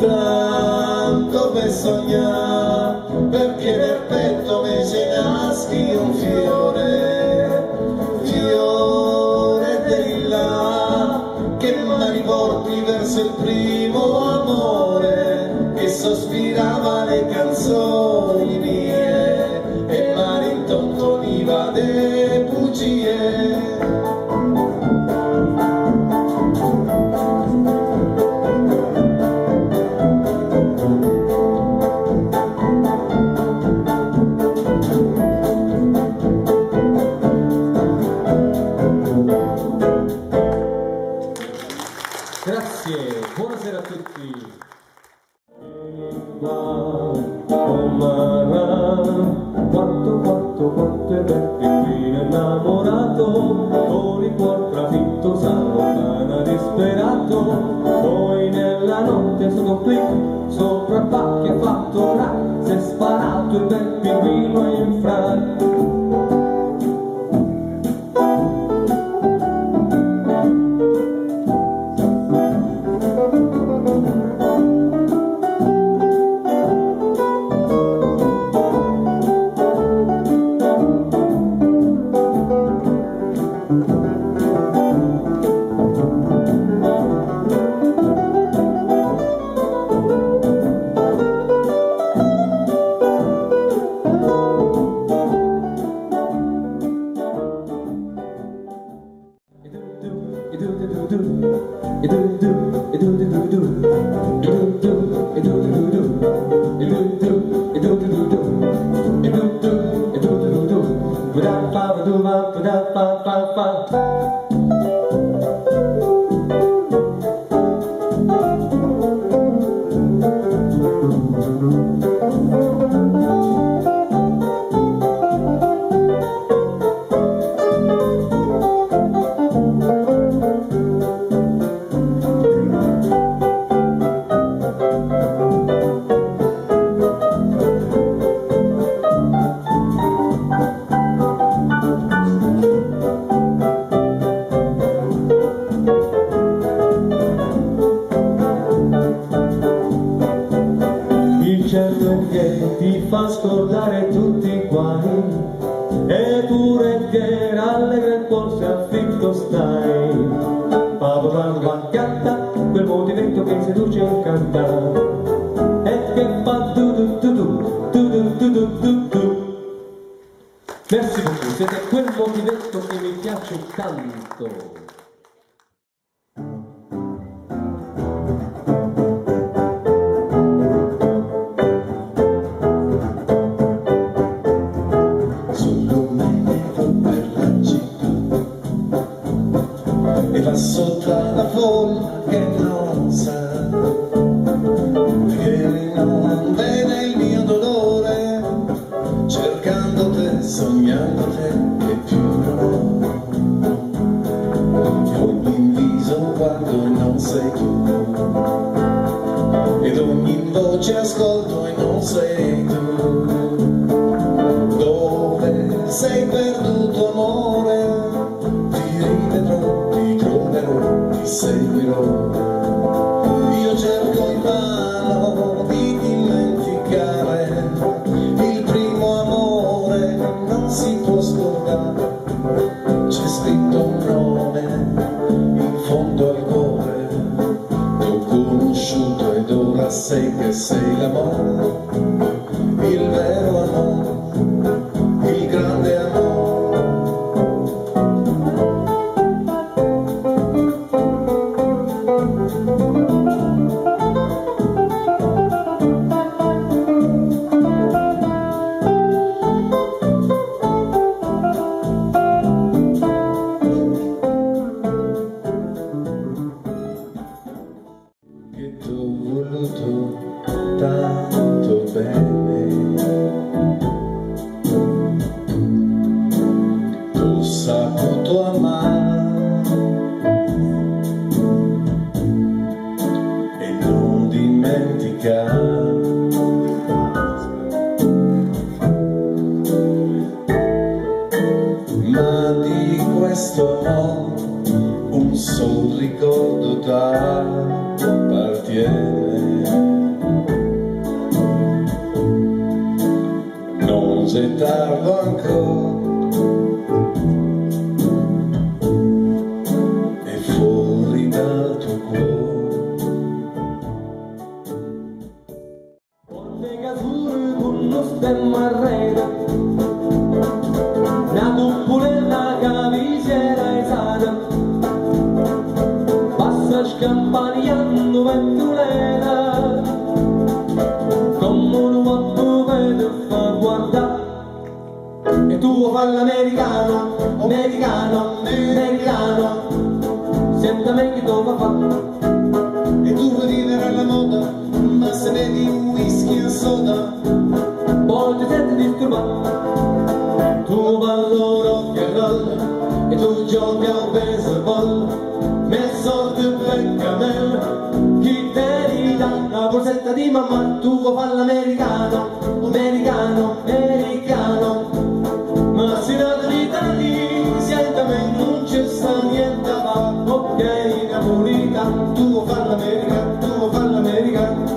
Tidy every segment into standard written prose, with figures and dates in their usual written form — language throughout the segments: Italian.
tanto per sognare, perché nel petto mi si naschi un fiore, fiore di là, che mi riporti verso il primo amore, che sospirava le canzoni mie e mi rintontoniva de bugie. Grazie, buonasera a tutti. Quanto è vecchio qui innamorato, con il cuor trafitto s'allontana disperato, poi nella notte sotto clic, sopra il pacco è fatto crack, si è sparato il bel pinguino in frac. Che ti fa scordare tutti i guai, eppure che rallegra il cuore se affitto stai. Papa canta quel movimento che seduce e canta, e che fa du du du du du du du du du du. Merci beaucoup, siete quel movimento che mi piace tanto. Passo tra la folla che non sa, che non vede il mio dolore, cercando te, sognando te, che più non ho. Ogni viso guardo e non sei tu, ed ogni voce ascolto e non sei tu. Dove sei perduto amore, ti rivedrò, ti troverò, ti seguirò. Io cerco invano di dimenticare il primo amore, non si può scordare. C'è scritto un nome in fondo al cuore, t'ho conosciuto ed ora sai che sei l'amore, il vero amore, il grande amore. Che t'ho voluto tanto bene, t'ho saputo amare e non dimenticare. Ma di questo amore un sol ricordo t'appartiene. non sei tardo ancora, è fuori dal tuo cuore. Porte casure con lo stemma a rete, una tuppulella cavicera esata, passa scampagnando ventolera, come un uomo che ti fa guardare. E tu fai l'americano, americano, americano, senta me che tu fa. E tu vuoi vivere alla moda, ma se bevi un whisky e soda, Poi ti senti disturbato, tu balli rock and roll e tu giochi al baseball, messo di peccamel, chi te dà la borsetta di mamma, tu vuoi fare l'americano, americano, americano, ma se la di senta me non c'è sta niente a fare, ok Napolita, tu vuoi fare l'America, tu vuoi fare l'America.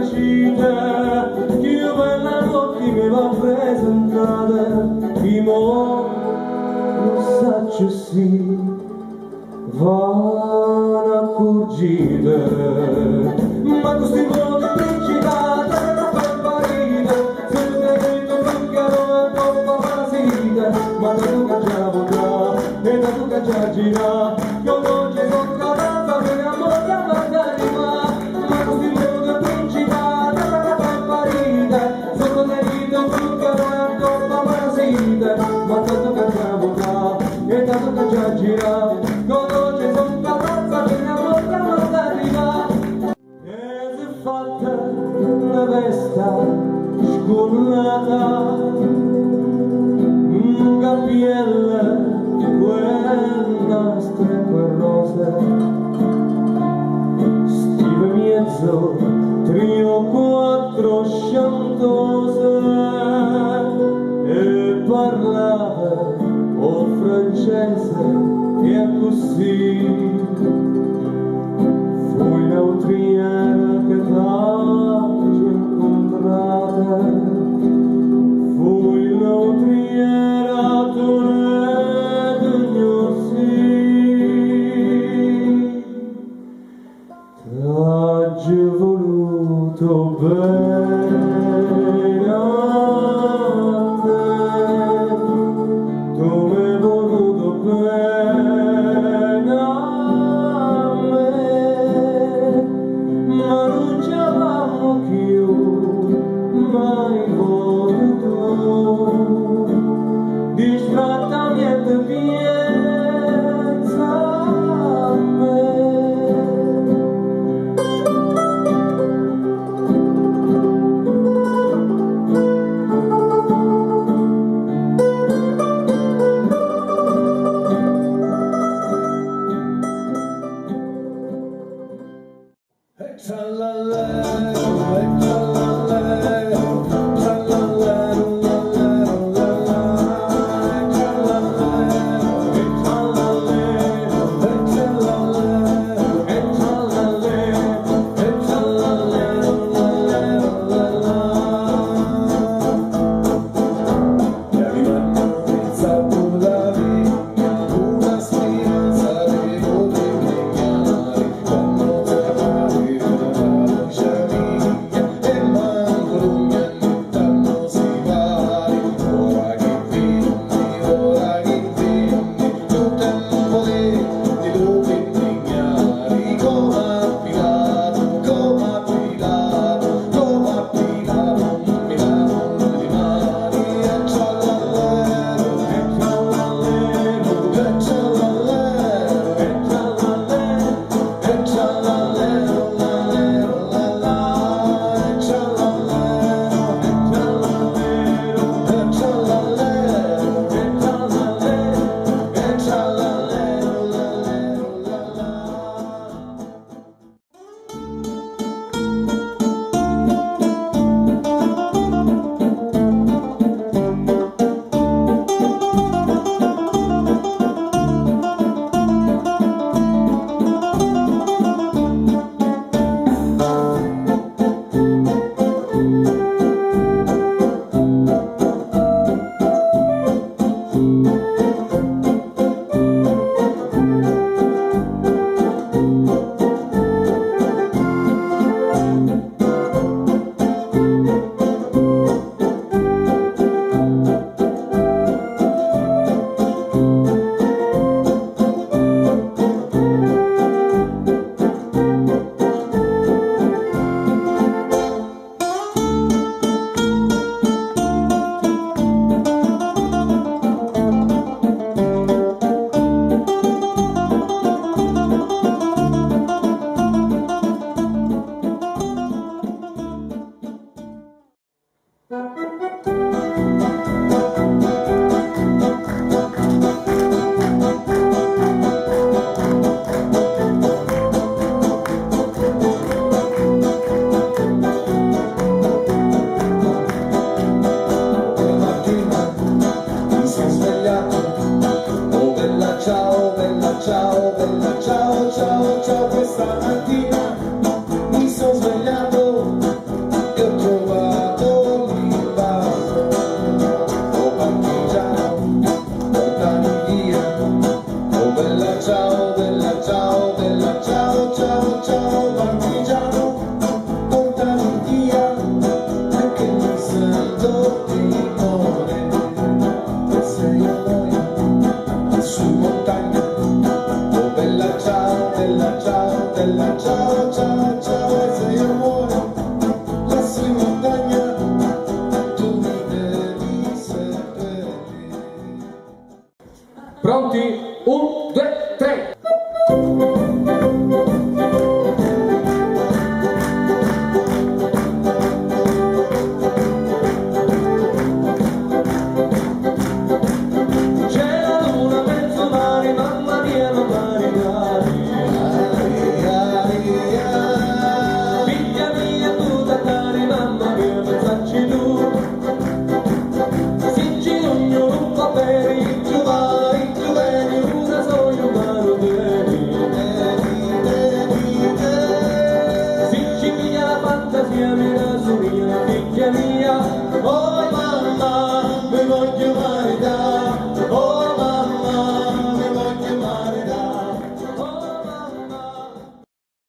felicità che io per la notte mi va presentata di mo non saccio sì vanno accurgite ma questi modi principati non per parire se tu sei detto zucchero e troppo parasite ma da tu che già vorrà e da tu che già gira io non ci sono carazza per amore a ma questi modi principati non per parire se tu sei detto zucchero e troppo parasite ma da tu che già vorrà e da tu che già gira una vesta scornata, un cappiello di quella strepe rose, stive mezzo, trio quattro chantose, e parlava o francese e così. Fui l'autriera che t'oggi incontrata, fui l'autriera tu ne degnosì, t'oggi voluto bene.